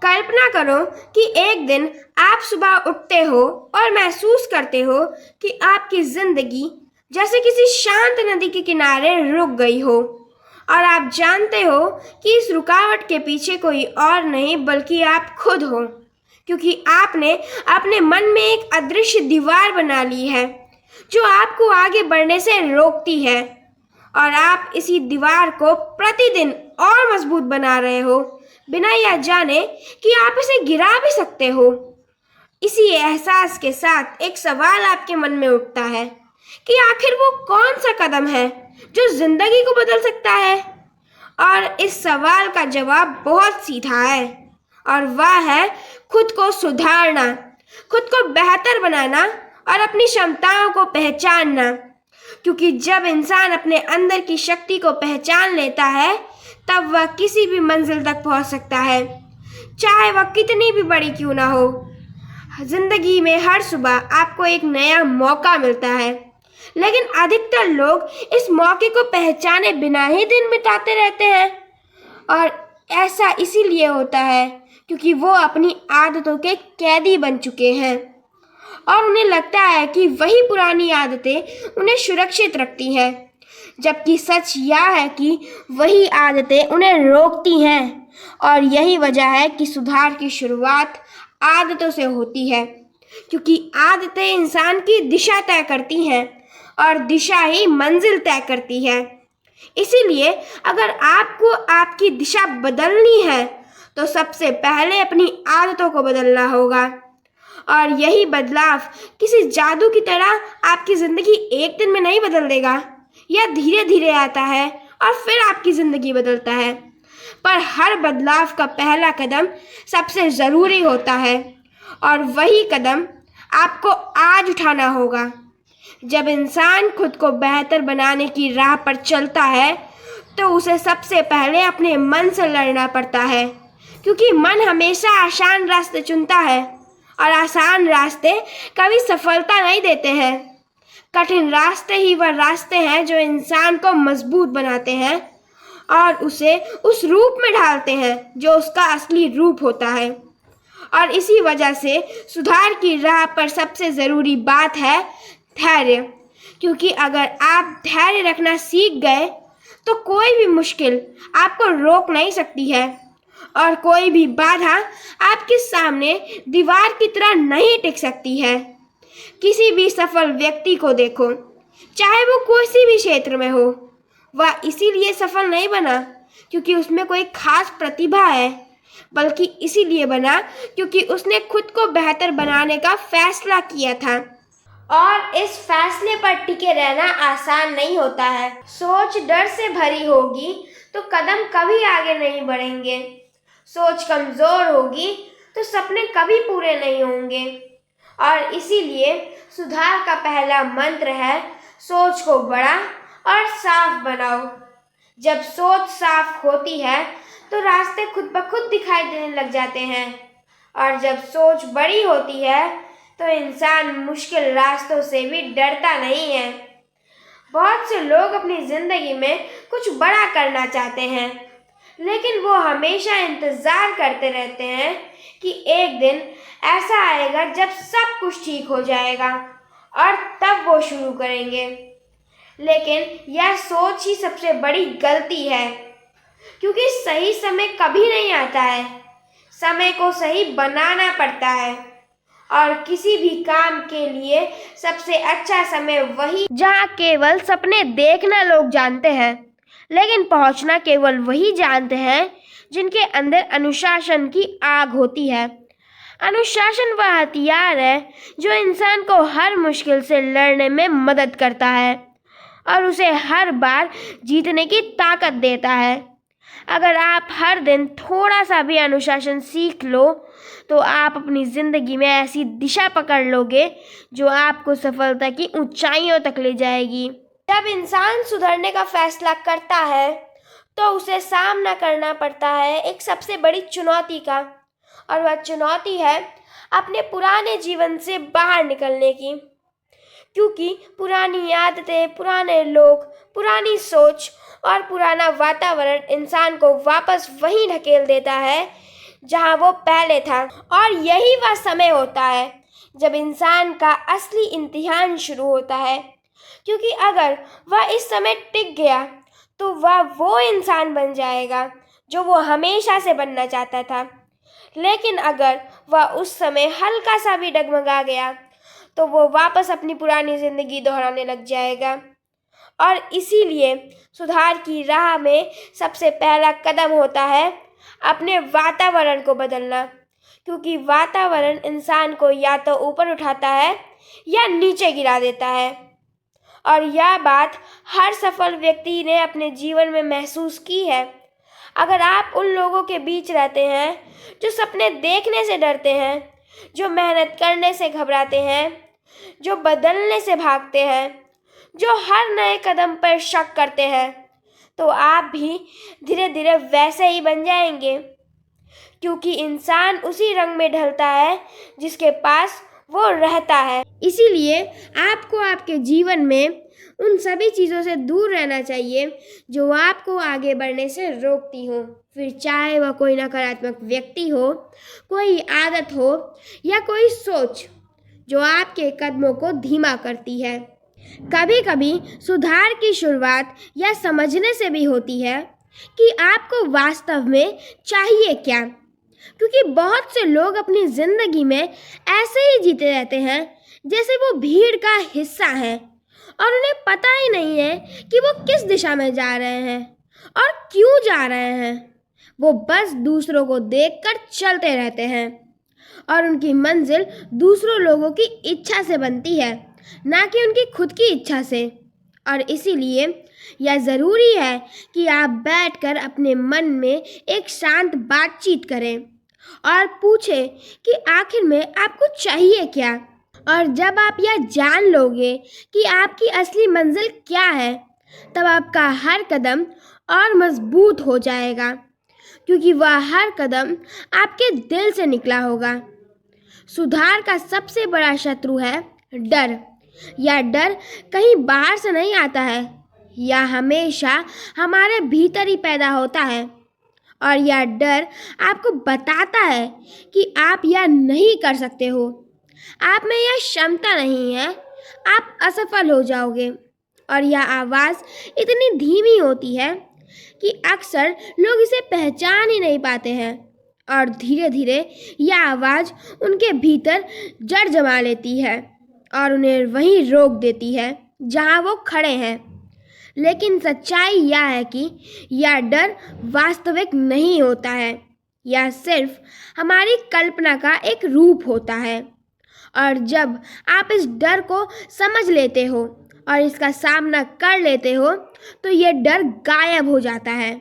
कल्पना करो कि एक दिन आप सुबह उठते हो और महसूस करते हो कि आपकी जिंदगी जैसे किसी शांत नदी के किनारे रुक गई हो और आप जानते हो कि इस रुकावट के पीछे कोई और नहीं बल्कि आप खुद हो, क्योंकि आपने अपने मन में एक अदृश्य दीवार बना ली है जो आपको आगे बढ़ने से रोकती है और आप इसी दीवार को प्रतिदिन और मजबूत बना रहे हो, बिना यह जाने कि आप इसे गिरा भी सकते हो। इसी एहसास के साथ एक सवाल आपके मन में उठता है कि आखिर वो कौन सा कदम है जो जिंदगी को बदल सकता है। और इस सवाल का जवाब बहुत सीधा है और वह है खुद को सुधारना, खुद को बेहतर बनाना और अपनी क्षमताओं को पहचानना। क्योंकि जब इंसान अपने अंदर की शक्ति को पहचान लेता है तब वह किसी भी मंजिल तक पहुंच सकता है, चाहे वह कितनी भी बड़ी क्यों ना हो। जिंदगी में हर सुबह आपको एक नया मौका मिलता है, लेकिन अधिकतर लोग इस मौके को पहचाने बिना ही दिन बिताते रहते हैं। और ऐसा इसीलिए होता है क्योंकि वो अपनी आदतों के कैदी बन चुके हैं और उन्हें लगता है कि वही पुरानी आदतें उन्हें सुरक्षित रखती हैं, जबकि सच यह है कि वही आदतें उन्हें रोकती हैं। और यही वजह है कि सुधार की शुरुआत आदतों से होती है, क्योंकि आदतें इंसान की दिशा तय करती हैं और दिशा ही मंजिल तय करती है। इसीलिए अगर आपको आपकी दिशा बदलनी है तो सबसे पहले अपनी आदतों को बदलना होगा। और यही बदलाव किसी जादू की तरह आपकी ज़िंदगी एक दिन में नहीं बदल देगा, यह धीरे धीरे आता है और फिर आपकी ज़िंदगी बदलता है। पर हर बदलाव का पहला कदम सबसे ज़रूरी होता है और वही कदम आपको आज उठाना होगा। जब इंसान खुद को बेहतर बनाने की राह पर चलता है तो उसे सबसे पहले अपने मन से लड़ना पड़ता है, क्योंकि मन हमेशा आसान रास्ते चुनता है और आसान रास्ते कभी सफलता नहीं देते हैं। कठिन रास्ते ही वह रास्ते हैं जो इंसान को मजबूत बनाते हैं और उसे उस रूप में ढालते हैं जो उसका असली रूप होता है। और इसी वजह से सुधार की राह पर सबसे ज़रूरी बात है धैर्य, क्योंकि अगर आप धैर्य रखना सीख गए तो कोई भी मुश्किल आपको रोक नहीं सकती है और कोई भी बाधा आपके सामने दीवार की तरह नहीं टिक सकती है। किसी भी सफल व्यक्ति को देखो, चाहे वो किसी भी क्षेत्र में हो, वह इसीलिए सफल नहीं बना क्योंकि उसमें कोई खास प्रतिभा है, बल्कि इसीलिए बना क्योंकि उसने खुद को बेहतर बनाने का फैसला किया था। और इस फैसले पर टिके रहना आसान नहीं होता है। सोच डर से भरी होगी तो कदम कभी आगे नहीं बढ़ेंगे। सोच कमज़ोर होगी तो सपने कभी पूरे नहीं होंगे। और इसीलिए सुधार का पहला मंत्र है सोच को बड़ा और साफ बनाओ। जब सोच साफ होती है तो रास्ते खुद ब खुद दिखाई देने लग जाते हैं और जब सोच बड़ी होती है तो इंसान मुश्किल रास्तों से भी डरता नहीं है। बहुत से लोग अपनी ज़िंदगी में कुछ बड़ा करना चाहते हैं, लेकिन वो हमेशा इंतज़ार करते रहते हैं कि एक दिन ऐसा आएगा जब सब कुछ ठीक हो जाएगा और तब वो शुरू करेंगे। लेकिन यह सोच ही सबसे बड़ी गलती है, क्योंकि सही समय कभी नहीं आता है, समय को सही बनाना पड़ता है। और किसी भी काम के लिए सबसे अच्छा समय वही जहाँ केवल सपने देखना लोग जानते हैं, लेकिन पहुँचना केवल वही जानते हैं जिनके अंदर अनुशासन की आग होती है। अनुशासन वह हथियार है जो इंसान को हर मुश्किल से लड़ने में मदद करता है और उसे हर बार जीतने की ताकत देता है। अगर आप हर दिन थोड़ा सा भी अनुशासन सीख लो तो आप अपनी ज़िंदगी में ऐसी दिशा पकड़ लोगे जो आपको सफलता की ऊंचाइयों तक ले जाएगी। जब इंसान सुधरने का फैसला करता है तो उसे सामना करना पड़ता है एक सबसे बड़ी चुनौती का, और वह चुनौती है अपने पुराने जीवन से बाहर निकलने की। क्योंकि पुरानी आदतें, पुराने लोग, पुरानी सोच और पुराना वातावरण इंसान को वापस वहीं ढकेल देता है जहां वो पहले था। और यही वह समय होता है जब इंसान का असली इम्तिहान शुरू होता है, क्योंकि अगर वह इस समय टिक गया तो वह वो इंसान बन जाएगा जो वो हमेशा से बनना चाहता था। लेकिन अगर वह उस समय हल्का सा भी डगमगा गया तो वो वापस अपनी पुरानी जिंदगी दोहराने लग जाएगा। और इसीलिए सुधार की राह में सबसे पहला कदम होता है अपने वातावरण को बदलना, क्योंकि वातावरण इंसान को या तो ऊपर उठाता है या नीचे गिरा देता है। और यह बात हर सफल व्यक्ति ने अपने जीवन में महसूस की है। अगर आप उन लोगों के बीच रहते हैं जो सपने देखने से डरते हैं, जो मेहनत करने से घबराते हैं, जो बदलने से भागते हैं, जो हर नए कदम पर शक करते हैं, तो आप भी धीरे धीरे वैसे ही बन जाएंगे, क्योंकि इंसान उसी रंग में ढलता है जिसके पास वो रहता है। इसीलिए आपको आपके जीवन में उन सभी चीज़ों से दूर रहना चाहिए जो आपको आगे बढ़ने से रोकती हो, फिर चाहे वह कोई नकारात्मक व्यक्ति हो, कोई आदत हो या कोई सोच जो आपके कदमों को धीमा करती है। कभी कभी सुधार की शुरुआत यह समझने से भी होती है कि आपको वास्तव में चाहिए क्या, क्योंकि बहुत से लोग अपनी ज़िंदगी में ऐसे ही जीते रहते हैं जैसे वो भीड़ का हिस्सा हैं और उन्हें पता ही नहीं है कि वो किस दिशा में जा रहे हैं और क्यों जा रहे हैं। वो बस दूसरों को देखकर चलते रहते हैं और उनकी मंजिल दूसरों लोगों की इच्छा से बनती है, ना कि उनकी खुद की इच्छा से। और इसीलिए यह ज़रूरी है कि आप बैठकर अपने मन में एक शांत बातचीत करें और पूछें कि आखिर में आपको चाहिए क्या। और जब आप यह जान लोगे कि आपकी असली मंजिल क्या है, तब आपका हर कदम और मजबूत हो जाएगा, क्योंकि वह हर कदम आपके दिल से निकला होगा। सुधार का सबसे बड़ा शत्रु है डर। यह डर कहीं बाहर से नहीं आता है, यह हमेशा हमारे भीतर ही पैदा होता है। और यह डर आपको बताता है कि आप यह नहीं कर सकते हो, आप में यह क्षमता नहीं है, आप असफल हो जाओगे। और यह आवाज़ इतनी धीमी होती है कि अक्सर लोग इसे पहचान ही नहीं पाते हैं और धीरे धीरे यह आवाज़ उनके भीतर जड़ जमा लेती है और उन्हें वहीं रोक देती है जहां वो खड़े हैं। लेकिन सच्चाई यह है कि यह डर वास्तविक नहीं होता है, यह सिर्फ हमारी कल्पना का एक रूप होता है। और जब आप इस डर को समझ लेते हो और इसका सामना कर लेते हो तो ये डर गायब हो जाता है।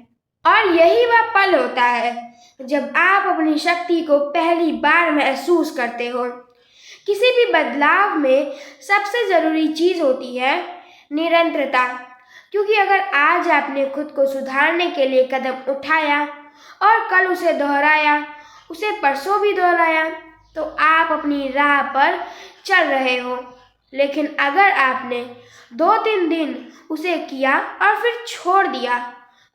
और यही वह पल होता है जब आप अपनी शक्ति को पहली बार महसूस करते हो। किसी भी बदलाव में सबसे ज़रूरी चीज़ होती है निरंतरता, क्योंकि अगर आज आपने खुद को सुधारने के लिए कदम उठाया और कल उसे दोहराया, उसे परसों भी दोहराया, तो आप अपनी राह पर चल रहे हो। लेकिन अगर आपने 2-3 दिन उसे किया और फिर छोड़ दिया,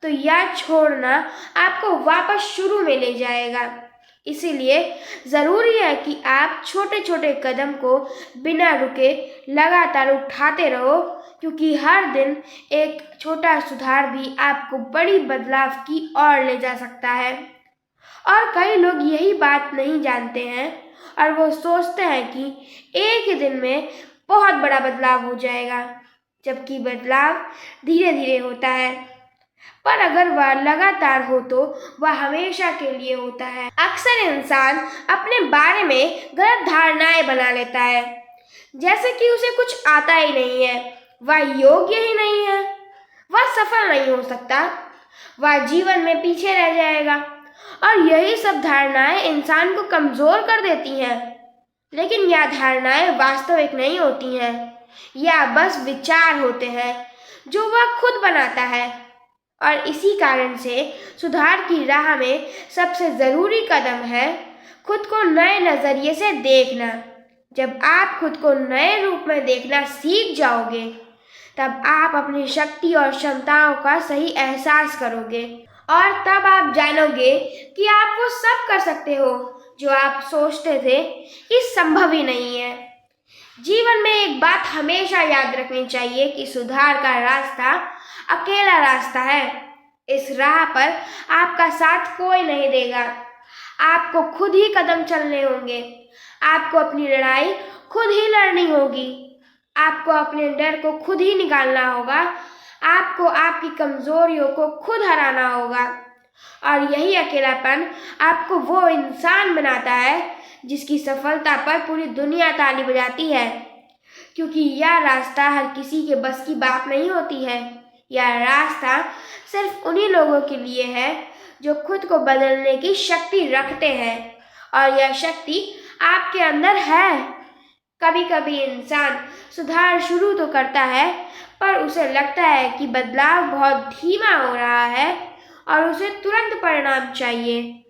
तो यह छोड़ना आपको वापस शुरू में ले जाएगा। इसीलिए ज़रूरी है कि आप छोटे छोटे कदम को बिना रुके लगातार उठाते रहो, क्योंकि हर दिन एक छोटा सुधार भी आपको बड़ी बदलाव की ओर ले जा सकता है। और कई लोग यही बात नहीं जानते हैं और वो सोचते हैं कि एक ही दिन में बहुत बड़ा बदलाव हो जाएगा, जबकि बदलाव धीरे धीरे होता है। पर अगर वह लगातार हो तो वह हमेशा के लिए होता है। अक्सर इंसान अपने बारे में गलत धारणाएं बना लेता है, जैसे कि उसे कुछ आता ही नहीं है, वह योग्य ही नहीं है, वह सफल नहीं हो सकता, वह जीवन में पीछे रह जाएगा। और यही सब धारणाएं इंसान को कमज़ोर कर देती हैं। लेकिन यह धारणाएं वास्तविक नहीं होती हैं, यह बस विचार होते हैं जो वह खुद बनाता है। और इसी कारण से सुधार की राह में सबसे ज़रूरी कदम है खुद को नए नज़रिए से देखना। जब आप खुद को नए रूप में देखना सीख जाओगे, तब आप अपनी शक्ति और क्षमताओं का सही एहसास करोगे और तब आप जानोगे कि आप वो सब कर सकते हो जो आप सोचते थे कि संभव ही नहीं है। जीवन में एक बात हमेशा याद रखनी चाहिए कि सुधार का रास्ता अकेला रास्ता है। इस राह पर आपका साथ कोई नहीं देगा। आपको खुद ही कदम चलने होंगे। आपको अपनी लड़ाई खुद ही लड़नी होगी। आपको अपने डर को खुद ही निकालना होगा। आपको आपकी कमजोरियों को खुद हराना होगा। और यही अकेलापन आपको वो इंसान बनाता है जिसकी सफलता पर पूरी दुनिया ताली बजाती है। क्योंकि यह रास्ता हर किसी के बस की बात नहीं होती है। यह रास्ता सिर्फ उन्हीं लोगों के लिए है जो खुद को बदलने की शक्ति रखते हैं, और यह शक्ति आपके अंदर है। कभी कभी इंसान सुधार शुरू तो करता है, पर उसे लगता है कि बदलाव बहुत धीमा हो रहा है और उसे तुरंत परिणाम चाहिए।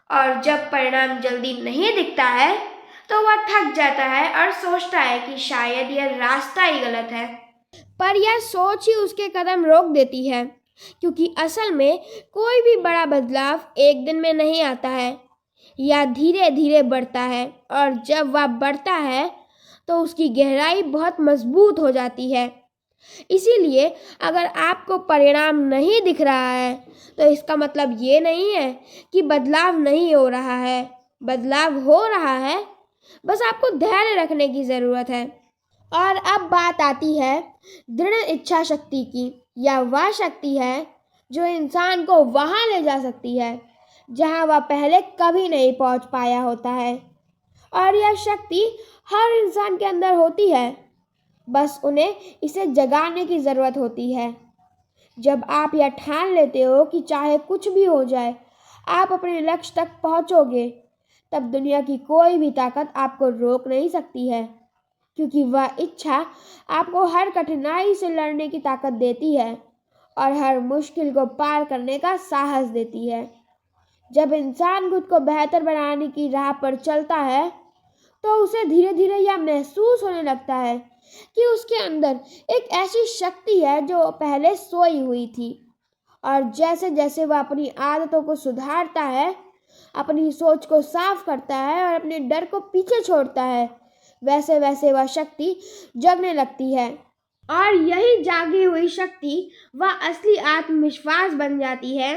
और जब परिणाम जल्दी नहीं दिखता है तो वह थक जाता है और सोचता है कि शायद यह रास्ता ही गलत है। पर यह सोच ही उसके कदम रोक देती है, क्योंकि असल में कोई भी बड़ा बदलाव एक दिन में नहीं आता है। यह धीरे धीरे बढ़ता है, और जब वह बढ़ता है तो उसकी गहराई बहुत मजबूत हो जाती है। इसीलिए अगर आपको परिणाम नहीं दिख रहा है तो इसका मतलब ये नहीं है कि बदलाव नहीं हो रहा है। बदलाव हो रहा है, बस आपको धैर्य रखने की ज़रूरत है। और अब बात आती है दृढ़ इच्छा शक्ति की। यह वह शक्ति है जो इंसान को वहाँ ले जा सकती है जहाँ वह पहले कभी नहीं पहुँच पाया होता है। और यह शक्ति हर इंसान के अंदर होती है, बस उन्हें इसे जगाने की ज़रूरत होती है। जब आप यह ठान लेते हो कि चाहे कुछ भी हो जाए आप अपने लक्ष्य तक पहुँचोगे, तब दुनिया की कोई भी ताकत आपको रोक नहीं सकती है, क्योंकि वह इच्छा आपको हर कठिनाई से लड़ने की ताकत देती है और हर मुश्किल को पार करने का साहस देती है। जब इंसान खुद को बेहतर बनाने की राह पर चलता है तो उसे धीरे धीरे यह महसूस होने लगता है कि उसके अंदर एक ऐसी शक्ति है जो पहले सोई हुई थी। और जैसे जैसे वह अपनी आदतों को सुधारता है, अपनी सोच को साफ करता है और अपने डर को पीछे छोड़ता है, वैसे वैसे वह शक्ति जगने लगती है। और यही जागी हुई शक्ति वह असली आत्मविश्वास बन जाती है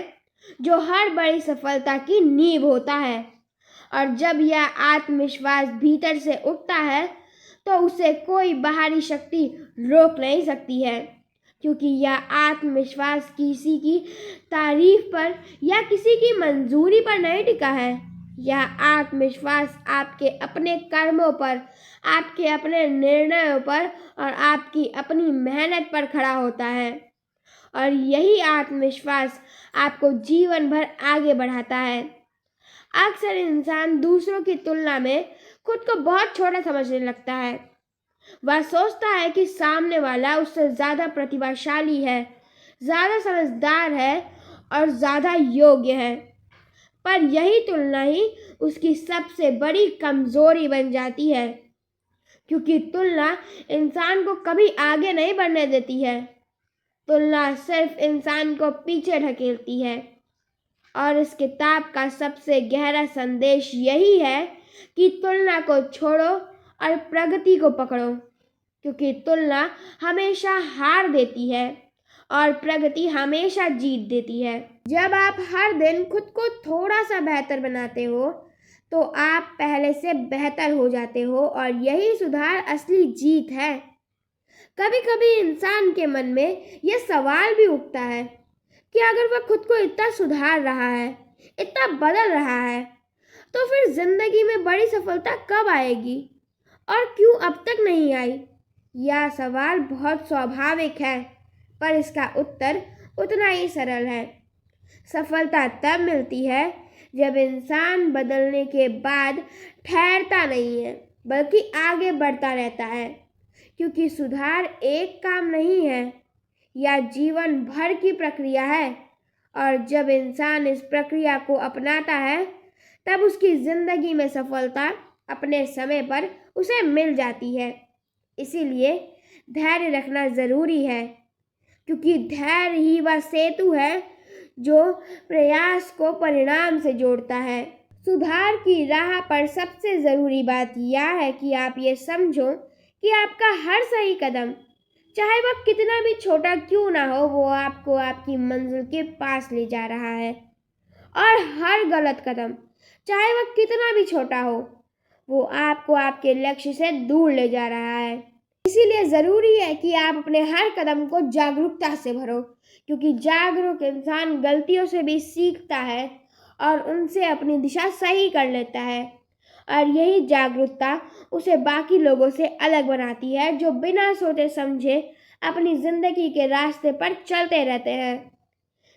जो हर बड़ी सफलता की नींव होता है। और जब यह आत्मविश्वास भीतर से उठता है तो उसे कोई बाहरी शक्ति रोक नहीं सकती है, क्योंकि यह आत्मविश्वास किसी की तारीफ पर या किसी की मंजूरी पर नहीं टिका है। यह आत्मविश्वास आपके अपने कर्मों पर, आपके अपने निर्णयों पर और आपकी अपनी मेहनत पर खड़ा होता है। और यही आत्मविश्वास आपको जीवन भर आगे बढ़ाता है। अक्सर इंसान दूसरों की तुलना में खुद को बहुत छोटा समझने लगता है। वह सोचता है कि सामने वाला उससे ज़्यादा प्रतिभाशाली है, ज़्यादा समझदार है और ज़्यादा योग्य है। पर यही तुलना ही उसकी सबसे बड़ी कमज़ोरी बन जाती है, क्योंकि तुलना इंसान को कभी आगे नहीं बढ़ने देती है। तुलना सिर्फ इंसान को पीछे ढकेलती है। और इस किताब का सबसे गहरा संदेश यही है कि तुलना को छोड़ो और प्रगति को पकड़ो, क्योंकि तुलना हमेशा हार देती है और प्रगति हमेशा जीत देती है। जब आप हर दिन खुद को थोड़ा सा बेहतर बनाते हो तो आप पहले से बेहतर हो जाते हो, और यही सुधार असली जीत है। कभी कभी इंसान के मन में यह सवाल भी उठता है कि अगर वह खुद को इतना सुधार रहा है, इतना बदल रहा है, तो फिर जिंदगी में बड़ी सफलता कब आएगी और क्यों अब तक नहीं आई। यह सवाल बहुत स्वाभाविक है, पर इसका उत्तर उतना ही सरल है। सफलता तब मिलती है जब इंसान बदलने के बाद ठहरता नहीं है, बल्कि आगे बढ़ता रहता है, क्योंकि सुधार एक काम नहीं है, यह जीवन भर की प्रक्रिया है। और जब इंसान इस प्रक्रिया को अपनाता है तब उसकी ज़िंदगी में सफलता अपने समय पर उसे मिल जाती है। इसीलिए धैर्य रखना ज़रूरी है, क्योंकि धैर्य ही वह सेतु है जो प्रयास को परिणाम से जोड़ता है। सुधार की राह पर सबसे ज़रूरी बात यह है कि आप ये समझो कि आपका हर सही कदम, चाहे वह कितना भी छोटा क्यों ना हो, वो आपको आपकी मंजिल के पास ले जा रहा है। और हर गलत कदम, चाहे वह कितना भी छोटा हो, वो आपको आपके लक्ष्य से दूर ले जा रहा है। इसीलिए ज़रूरी है कि आप अपने हर कदम को जागरूकता से भरो, क्योंकि जागरूक इंसान गलतियों से भी सीखता है और उनसे अपनी दिशा सही कर लेता है। और यही जागरूकता उसे बाकी लोगों से अलग बनाती है, जो बिना सोचे समझे अपनी ज़िंदगी के रास्ते पर चलते रहते हैं।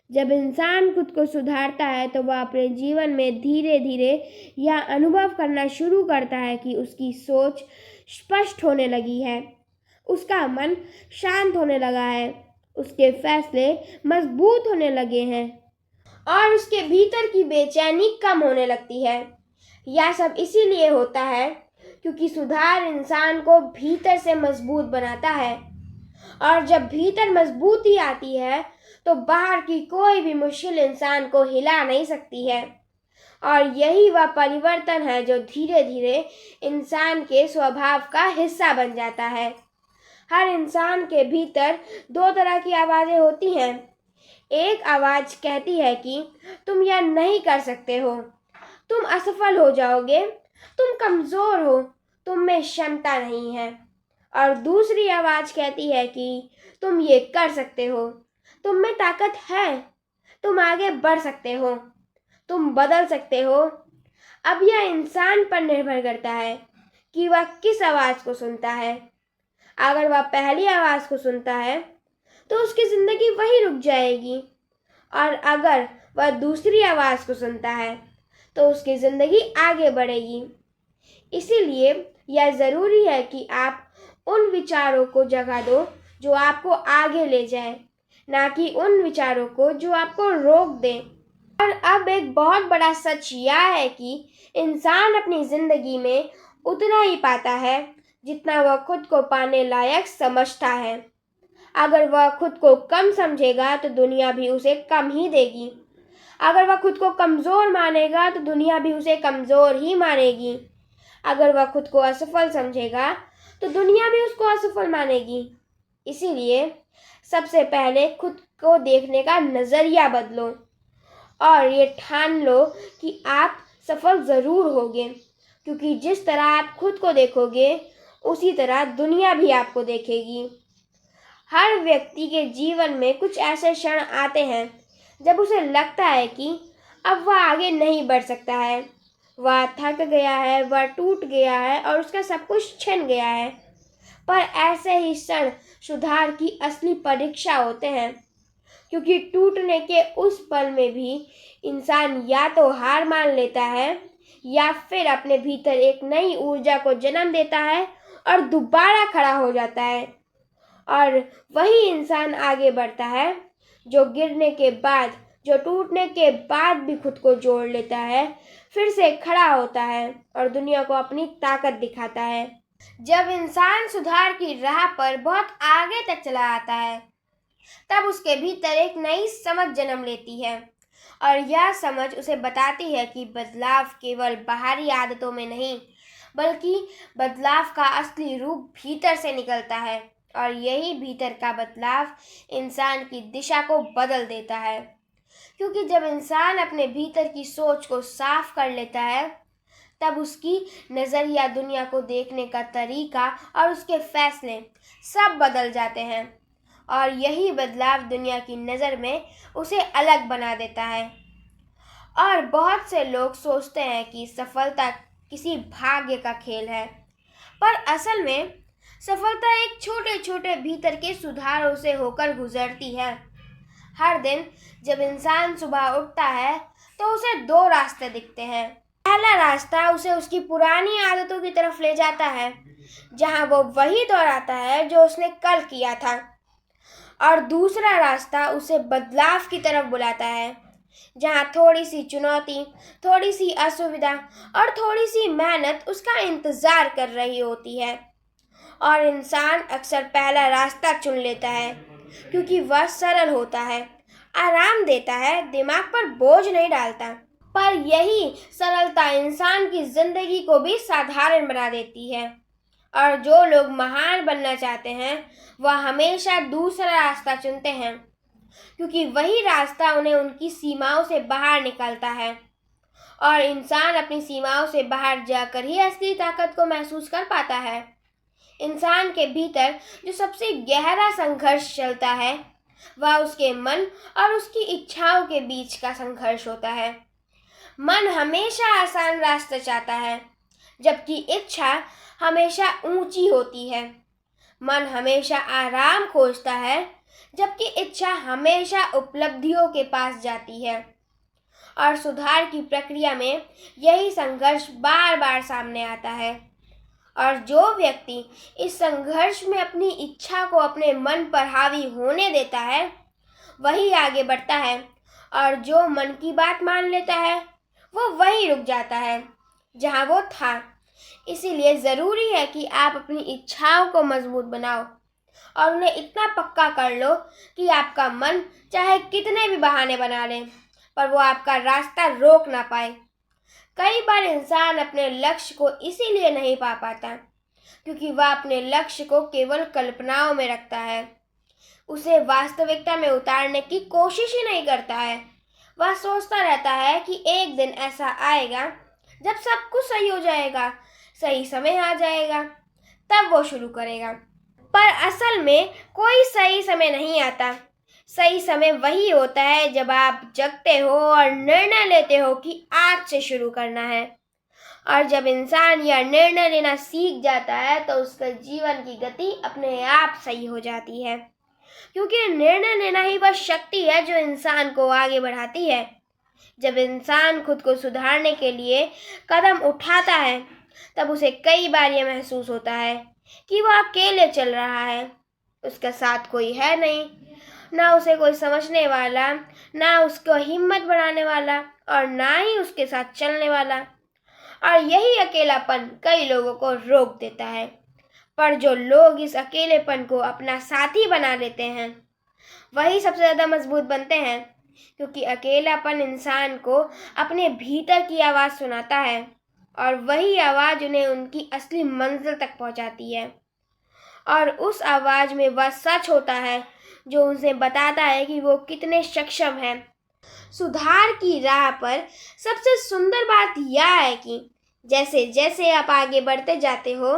जब इंसान खुद को सुधारता है तो वह अपने जीवन में धीरे धीरे यह अनुभव करना शुरू करता है कि उसकी सोच स्पष्ट होने लगी है, उसका मन शांत होने लगा है, उसके फैसले मजबूत होने लगे हैं और उसके भीतर की बेचैनी कम होने लगती है। यह सब इसीलिए होता है क्योंकि सुधार इंसान को भीतर से मजबूत बनाता है, और जब भीतर मजबूती आती है तो बाहर की कोई भी मुश्किल इंसान को हिला नहीं सकती है। और यही वह परिवर्तन है जो धीरे धीरे इंसान के स्वभाव का हिस्सा बन जाता है। हर इंसान के भीतर दो तरह की आवाज़ें होती हैं। एक आवाज़ कहती है कि तुम यह नहीं कर सकते हो, तुम असफल हो जाओगे, तुम कमज़ोर हो, तुम में क्षमता नहीं है। और दूसरी आवाज़ कहती है कि तुम ये कर सकते हो, तुम में ताकत है, तुम आगे बढ़ सकते हो, तुम बदल सकते हो। अब यह इंसान पर निर्भर करता है कि वह किस आवाज़ को सुनता है। अगर वह पहली आवाज़ को सुनता है तो उसकी ज़िंदगी वहीं रुक जाएगी, और अगर वह दूसरी आवाज़ को सुनता है तो उसकी ज़िंदगी आगे बढ़ेगी। इसीलिए यह ज़रूरी है कि आप उन विचारों को जगह दो जो आपको आगे ले जाए, ना कि उन विचारों को जो आपको रोक दें। और अब एक बहुत बड़ा सच यह है कि इंसान अपनी ज़िंदगी में उतना ही पाता है जितना वह खुद को पाने लायक समझता है। अगर वह खुद को कम समझेगा तो दुनिया भी उसे कम ही देगी। अगर वह खुद को कमज़ोर मानेगा तो दुनिया भी उसे कमज़ोर ही मानेगी। अगर वह खुद को असफल समझेगा तो दुनिया भी उसको असफल मानेगी। इसीलिए सबसे पहले खुद को देखने का नज़रिया बदलो और ये ठान लो कि आप सफल ज़रूर होगे, क्योंकि जिस तरह आप खुद को देखोगे उसी तरह दुनिया भी आपको देखेगी। हर व्यक्ति के जीवन में कुछ ऐसे क्षण आते हैं जब उसे लगता है कि अब वह आगे नहीं बढ़ सकता है, वह थक गया है, वह टूट गया है और उसका सब कुछ छिन गया है। पर ऐसे ही क्षण सुधार की असली परीक्षा होते हैं, क्योंकि टूटने के उस पल में भी इंसान या तो हार मान लेता है या फिर अपने भीतर एक नई ऊर्जा को जन्म देता है और दोबारा खड़ा हो जाता है। और वही इंसान आगे बढ़ता है जो गिरने के बाद, जो टूटने के बाद भी खुद को जोड़ लेता है, फिर से खड़ा होता है और दुनिया को अपनी ताकत दिखाता है। जब इंसान सुधार की राह पर बहुत आगे तक चला आता है तब उसके भीतर एक नई समझ जन्म लेती है, और यह समझ उसे बताती है कि बदलाव केवल बाहरी आदतों में नहीं, बल्कि बदलाव का असली रूप भीतर से निकलता है। और यही भीतर का बदलाव इंसान की दिशा को बदल देता है, क्योंकि जब इंसान अपने भीतर की सोच को साफ कर लेता है तब उसकी नज़रिया, दुनिया को देखने का तरीका और उसके फैसले सब बदल जाते हैं। और यही बदलाव दुनिया की नज़र में उसे अलग बना देता है। और बहुत से लोग सोचते हैं कि सफलता किसी भाग्य का खेल है, पर असल में सफलता एक छोटे छोटे भीतर के सुधारों से होकर गुजरती है। हर दिन जब इंसान सुबह उठता है तो उसे दो रास्ते दिखते हैं। पहला रास्ता उसे उसकी पुरानी आदतों की तरफ ले जाता है, जहां वो वही दोहराता है जो उसने कल किया था। और दूसरा रास्ता उसे बदलाव की तरफ बुलाता है, जहां थोड़ी सी चुनौती, थोड़ी सी असुविधा और थोड़ी सी मेहनत उसका इंतज़ार कर रही होती है। और इंसान अक्सर पहला रास्ता चुन लेता है क्योंकि वह सरल होता है, आराम देता है, दिमाग पर बोझ नहीं डालता। पर यही सरलता इंसान की जिंदगी को भी साधारण बना देती है। और जो लोग महान बनना चाहते हैं वह हमेशा दूसरा रास्ता चुनते हैं, क्योंकि वही रास्ता उन्हें उनकी सीमाओं से बाहर निकालता है। और इंसान अपनी सीमाओं से बाहर जाकर ही असली ताकत को महसूस कर पाता है। इंसान के भीतर जो सबसे गहरा संघर्ष चलता है वह उसके मन और उसकी इच्छाओं के बीच का संघर्ष होता है। मन हमेशा आसान रास्ता चाहता है, जबकि इच्छा हमेशा ऊंची होती है। मन हमेशा आराम खोजता है, जबकि इच्छा हमेशा उपलब्धियों के पास जाती है। और सुधार की प्रक्रिया में यही संघर्ष बार बार सामने आता है। और जो व्यक्ति इस संघर्ष में अपनी इच्छा को अपने मन पर हावी होने देता है वही आगे बढ़ता है, और जो मन की बात मान लेता है वो वहीं रुक जाता है जहां वो था। इसीलिए ज़रूरी है कि आप अपनी इच्छाओं को मजबूत बनाओ और उन्हें इतना पक्का कर लो कि आपका मन चाहे कितने भी बहाने बना ले पर वो आपका रास्ता रोक ना पाए। कई बार इंसान अपने लक्ष्य को इसीलिए नहीं पा पाता क्योंकि वह अपने लक्ष्य को केवल कल्पनाओं में रखता है, उसे वास्तविकता में उतारने की कोशिश ही नहीं करता है। वह सोचता रहता है कि एक दिन ऐसा आएगा जब सब कुछ सही हो जाएगा, सही समय आ जाएगा, तब वो शुरू करेगा। पर असल में कोई सही समय नहीं आता। सही समय वही होता है जब आप जगते हो और निर्णय लेते हो कि आज से शुरू करना है। और जब इंसान यह निर्णय लेना सीख जाता है तो उसका जीवन की गति अपने आप सही हो जाती है, क्योंकि निर्णय लेना ही वह शक्ति है जो इंसान को आगे बढ़ाती है। जब इंसान खुद को सुधारने के लिए कदम उठाता है तब उसे कई बार यह महसूस होता है कि वह अकेले चल रहा है, उसका साथ कोई है नहीं, ना उसे कोई समझने वाला, ना उसको हिम्मत बढ़ाने वाला और ना ही उसके साथ चलने वाला। और यही अकेलापन कई लोगों को रोक देता है। पर जो लोग इस अकेलेपन को अपना साथी बना लेते हैं वही सबसे ज़्यादा मजबूत बनते हैं, क्योंकि अकेलापन इंसान को अपने भीतर की आवाज़ सुनाता है और वही आवाज़ उन्हें उनकी असली मंजिल तक पहुंचाती है। और उस आवाज़ में वह सच होता है जो उसे बताता है कि वो कितने सक्षम हैं। सुधार की राह पर सबसे सुंदर बात यह है कि जैसे जैसे आप आगे बढ़ते जाते हो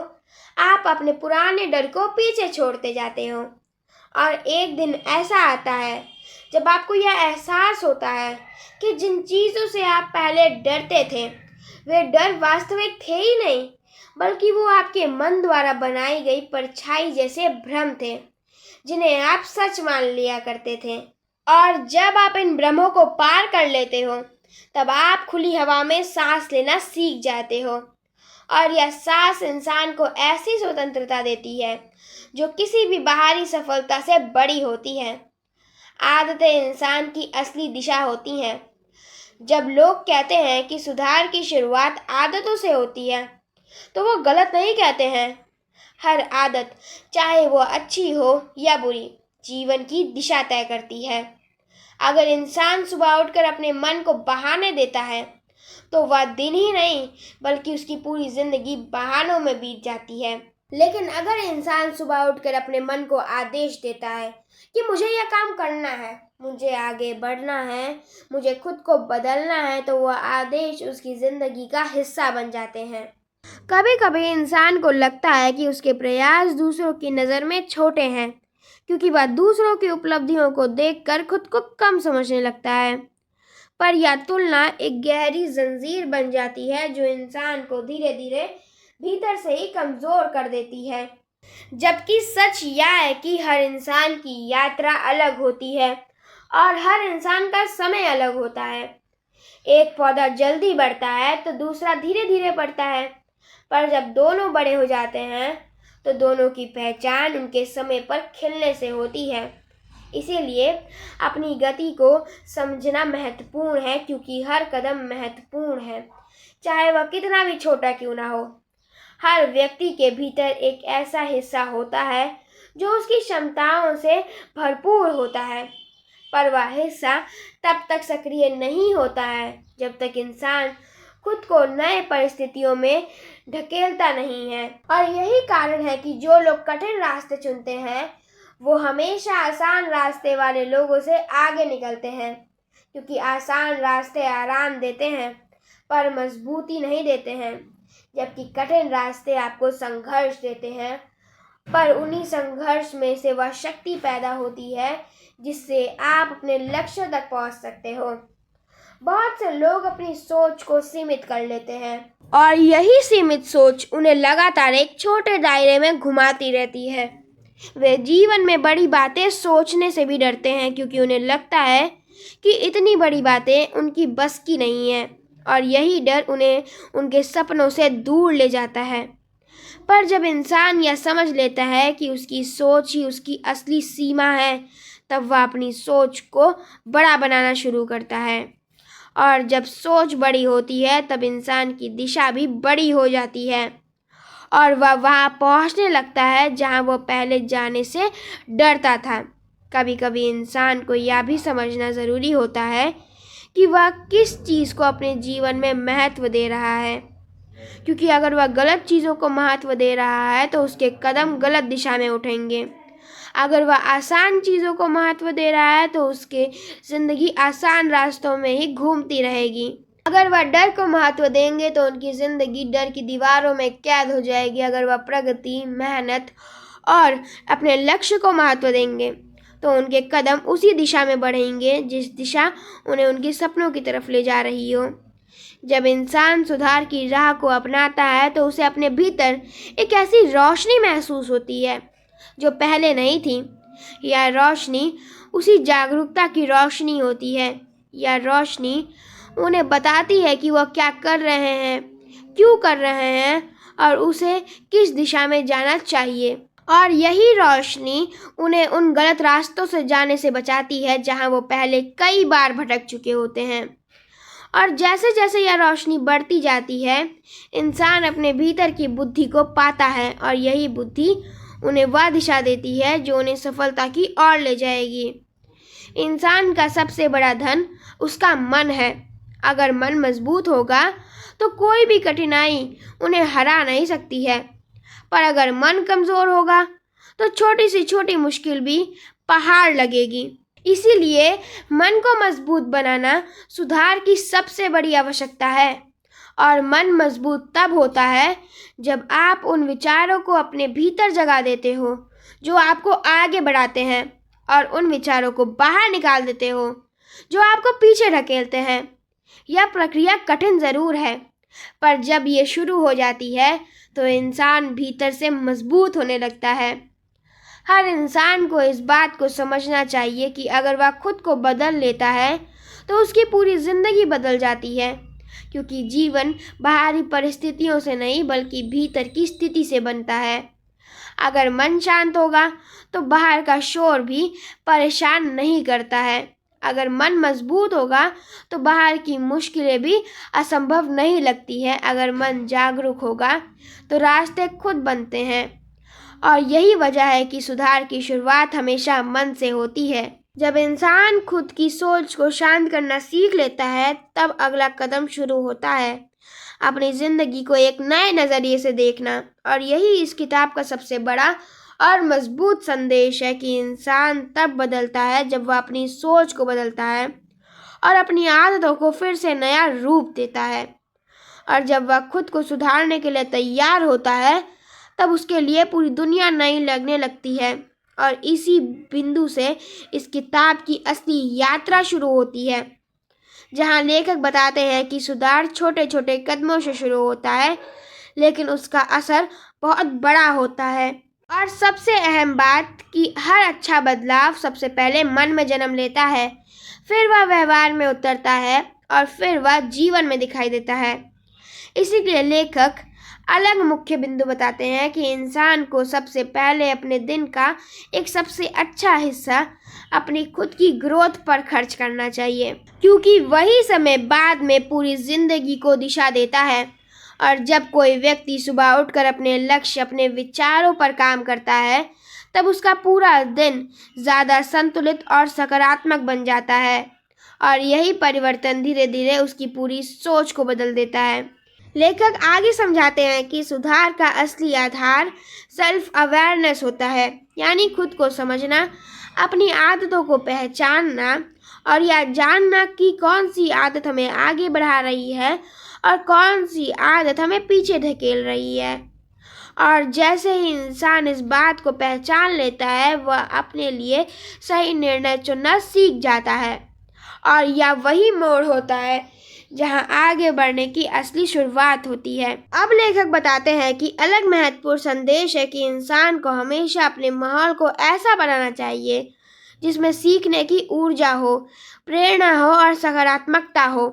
आप अपने पुराने डर को पीछे छोड़ते जाते हो। और एक दिन ऐसा आता है जब आपको यह एहसास होता है कि जिन चीज़ों से आप पहले डरते थे वे डर वास्तविक थे ही नहीं, बल्कि वो आपके मन द्वारा बनाई गई परछाई जैसे भ्रम थे जिन्हें आप सच मान लिया करते थे। और जब आप इन भ्रमों को पार कर लेते हो तब आप खुली हवा में सांस लेना सीख जाते हो। और यह सांस इंसान को ऐसी स्वतंत्रता देती है जो किसी भी बाहरी सफलता से बड़ी होती है। आदतें इंसान की असली दिशा होती हैं। जब लोग कहते हैं कि सुधार की शुरुआत आदतों से होती है तो वो गलत नहीं कहते हैं। हर आदत, चाहे वो अच्छी हो या बुरी, जीवन की दिशा तय करती है। अगर इंसान सुबह उठकर अपने मन को बहाने देता है तो वह दिन ही नहीं बल्कि उसकी पूरी जिंदगी बहानों में बीत जाती है। लेकिन अगर इंसान सुबह उठकर अपने मन को आदेश देता है कि मुझे यह काम करना है, मुझे आगे बढ़ना है, मुझे खुद को बदलना है, तो वह आदेश उसकी जिंदगी का हिस्सा बन जाते हैं। कभी कभी इंसान को लगता है कि उसके प्रयास दूसरों की नज़र में छोटे हैं, क्योंकि वह दूसरों की उपलब्धियों को देखकर खुद को कम समझने लगता है। पर यह तुलना एक गहरी जंजीर बन जाती है जो इंसान को धीरे धीरे भीतर से ही कमज़ोर कर देती है। जबकि सच यह है कि हर इंसान की यात्रा अलग होती है और हर इंसान का समय अलग होता है। एक पौधा जल्दी बढ़ता है तो दूसरा धीरे धीरे बढ़ता है, पर जब दोनों बड़े हो जाते हैं तो दोनों की पहचान उनके समय पर खिलने से होती है। इसीलिए अपनी गति को समझना महत्वपूर्ण है, क्योंकि हर कदम महत्वपूर्ण है, चाहे वह कितना भी छोटा क्यों ना हो। हर व्यक्ति के भीतर एक ऐसा हिस्सा होता है जो उसकी क्षमताओं से भरपूर होता है, पर वह हिस्सा तब तक सक्रिय नहीं होता है जब तक इंसान खुद को नए परिस्थितियों में ढकेलता नहीं है। और यही कारण है कि जो लोग कठिन रास्ते चुनते हैं वो हमेशा आसान रास्ते वाले लोगों से आगे निकलते हैं, क्योंकि आसान रास्ते आराम देते हैं पर मजबूती नहीं देते हैं, जबकि कठिन रास्ते आपको संघर्ष देते हैं, पर उन्हीं संघर्ष में से वह शक्ति पैदा होती है जिससे आप अपने लक्ष्य तक पहुंच सकते हो। बहुत से लोग अपनी सोच को सीमित कर लेते हैं और यही सीमित सोच उन्हें लगातार एक छोटे दायरे में घुमाती रहती है। वे जीवन में बड़ी बातें सोचने से भी डरते हैं, क्योंकि उन्हें लगता है कि इतनी बड़ी बातें उनकी बस की नहीं है, और यही डर उन्हें उनके सपनों से दूर ले जाता है। पर जब इंसान यह समझ लेता है कि उसकी सोच ही उसकी असली सीमा है, तब वह अपनी सोच को बड़ा बनाना शुरू करता है, और जब सोच बड़ी होती है तब इंसान की दिशा भी बड़ी हो जाती है और वह वहाँ पहुँचने लगता है जहाँ वह पहले जाने से डरता था। कभी कभी इंसान को यह भी समझना ज़रूरी होता है कि वह किस चीज़ को अपने जीवन में महत्व दे रहा है, क्योंकि अगर वह गलत चीज़ों को महत्व दे रहा है तो उसके कदम गलत दिशा में उठेंगे। अगर वह आसान चीज़ों को महत्व दे रहा है तो उसकी ज़िंदगी आसान रास्तों में ही घूमती रहेगी। अगर वह डर को महत्व देंगे तो उनकी ज़िंदगी डर की दीवारों में कैद हो जाएगी। अगर वह प्रगति, मेहनत और अपने लक्ष्य को महत्व देंगे तो उनके कदम उसी दिशा में बढ़ेंगे जिस दिशा उन्हें उनके सपनों की तरफ ले जा रही हो। जब इंसान सुधार की राह को अपनाता है तो उसे अपने भीतर एक ऐसी रोशनी महसूस होती है जो पहले नहीं थी। यह रोशनी उसी जागरूकता की रोशनी होती है। यह रोशनी उन्हें बताती है कि वह क्या कर रहे हैं, क्यों कर रहे हैं और उसे किस दिशा में जाना चाहिए। और यही रोशनी उन्हें उन गलत रास्तों से जाने से बचाती है जहां वो पहले कई बार भटक चुके होते हैं। और जैसे जैसे यह रोशनी बढ़ती जाती है, इंसान अपने भीतर की बुद्धि को पाता है और यही बुद्धि उन्हें वह दिशा देती है जो उन्हें सफलता की ओर ले जाएगी। इंसान का सबसे बड़ा धन उसका मन है। अगर मन मजबूत होगा तो कोई भी कठिनाई उन्हें हरा नहीं सकती है, पर अगर मन कमज़ोर होगा तो छोटी से छोटी मुश्किल भी पहाड़ लगेगी। इसीलिए मन को मजबूत बनाना सुधार की सबसे बड़ी आवश्यकता है। और मन मजबूत तब होता है जब आप उन विचारों को अपने भीतर जगा देते हो जो आपको आगे बढ़ाते हैं और उन विचारों को बाहर निकाल देते हो जो आपको पीछे ढकेलते हैं। यह प्रक्रिया कठिन ज़रूर है, पर जब ये शुरू हो जाती है तो इंसान भीतर से मजबूत होने लगता है। हर इंसान को इस बात को समझना चाहिए कि अगर वह खुद को बदल लेता है तो उसकी पूरी ज़िंदगी बदल जाती है, क्योंकि जीवन बाहरी परिस्थितियों से नहीं बल्कि भीतर की स्थिति से बनता है। अगर मन शांत होगा तो बाहर का शोर भी परेशान नहीं करता है। अगर मन मजबूत होगा तो बाहर की मुश्किलें भी असंभव नहीं लगती हैं। अगर मन जागरूक होगा तो रास्ते खुद बनते हैं। और यही वजह है कि सुधार की शुरुआत हमेशा मन से होती है। जब इंसान खुद की सोच को शांत करना सीख लेता है तब अगला कदम शुरू होता है अपनी ज़िंदगी को एक नए नज़रिए से देखना। और यही इस किताब का सबसे बड़ा और मजबूत संदेश है कि इंसान तब बदलता है जब वह अपनी सोच को बदलता है और अपनी आदतों को फिर से नया रूप देता है। और जब वह खुद को सुधारने के लिए तैयार होता है तब उसके लिए पूरी दुनिया नई लगने लगती है। और इसी बिंदु से इस किताब की असली यात्रा शुरू होती है, जहां लेखक बताते हैं कि सुधार छोटे छोटे कदमों से शुरू होता है लेकिन उसका असर बहुत बड़ा होता है। और सबसे अहम बात कि हर अच्छा बदलाव सबसे पहले मन में जन्म लेता है, फिर वह व्यवहार में उतरता है और फिर वह जीवन में दिखाई देता है। इसीलिए लेखक अलग मुख्य बिंदु बताते हैं कि इंसान को सबसे पहले अपने दिन का एक सबसे अच्छा हिस्सा अपनी खुद की ग्रोथ पर खर्च करना चाहिए, क्योंकि वही समय बाद में पूरी जिंदगी को दिशा देता है। और जब कोई व्यक्ति सुबह उठकर अपने लक्ष्य, अपने विचारों पर काम करता है तब उसका पूरा दिन ज़्यादा संतुलित और सकारात्मक बन जाता है और यही परिवर्तन धीरे धीरे उसकी पूरी सोच को बदल देता है। लेखक आगे समझाते हैं कि सुधार का असली आधार सेल्फ अवेयरनेस होता है, यानी खुद को समझना, अपनी आदतों को पहचानना और यह जानना कि कौन सी आदत हमें आगे बढ़ा रही है और कौन सी आदत हमें पीछे धकेल रही है। और जैसे ही इंसान इस बात को पहचान लेता है, वह अपने लिए सही निर्णय चुनना सीख जाता है और यह वही मोड़ होता है जहां आगे बढ़ने की असली शुरुआत होती है। अब लेखक बताते हैं कि अलग महत्वपूर्ण संदेश है कि इंसान को हमेशा अपने माहौल को ऐसा बनाना चाहिए जिसमें सीखने की ऊर्जा हो, प्रेरणा हो और सकारात्मकता हो,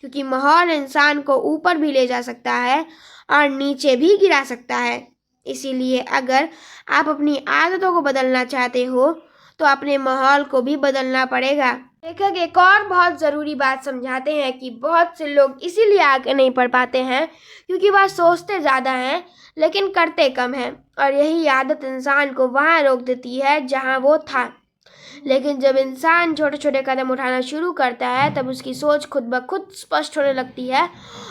क्योंकि माहौल इंसान को ऊपर भी ले जा सकता है और नीचे भी गिरा सकता है। इसीलिए अगर आप अपनी आदतों को बदलना चाहते हो तो अपने माहौल को भी बदलना पड़ेगा। लेखक एक और बहुत ज़रूरी बात समझाते हैं कि बहुत से लोग इसीलिए आगे नहीं बढ़ पाते हैं क्योंकि वह सोचते ज़्यादा हैं लेकिन करते कम हैं, और यही आदत इंसान को वहाँ रोक देती है जहाँ वो था। लेकिन जब इंसान छोटे छोटे कदम उठाना शुरू करता है, तब उसकी सोच खुद ब खुद स्पष्ट होने लगती है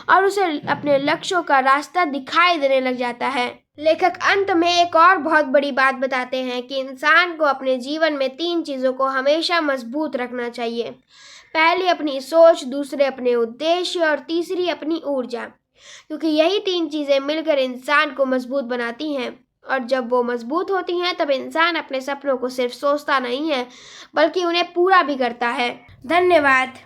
और उसे अपने लक्ष्यों का रास्ता दिखाई देने लग जाता है। लेखक अंत में एक और बहुत बड़ी बात बताते हैं कि इंसान को अपने जीवन में 3 चीज़ों को हमेशा मजबूत रखना चाहिए। पहली अपनी सोच, दूसरे अपने उद्देश्य और तीसरी अपनी ऊर्जा, क्योंकि यही 3 चीज़ें मिलकर इंसान को मजबूत बनाती हैं। और जब वो मजबूत होती हैं तब इंसान अपने सपनों को सिर्फ सोचता नहीं है बल्कि उन्हें पूरा भी करता है। धन्यवाद।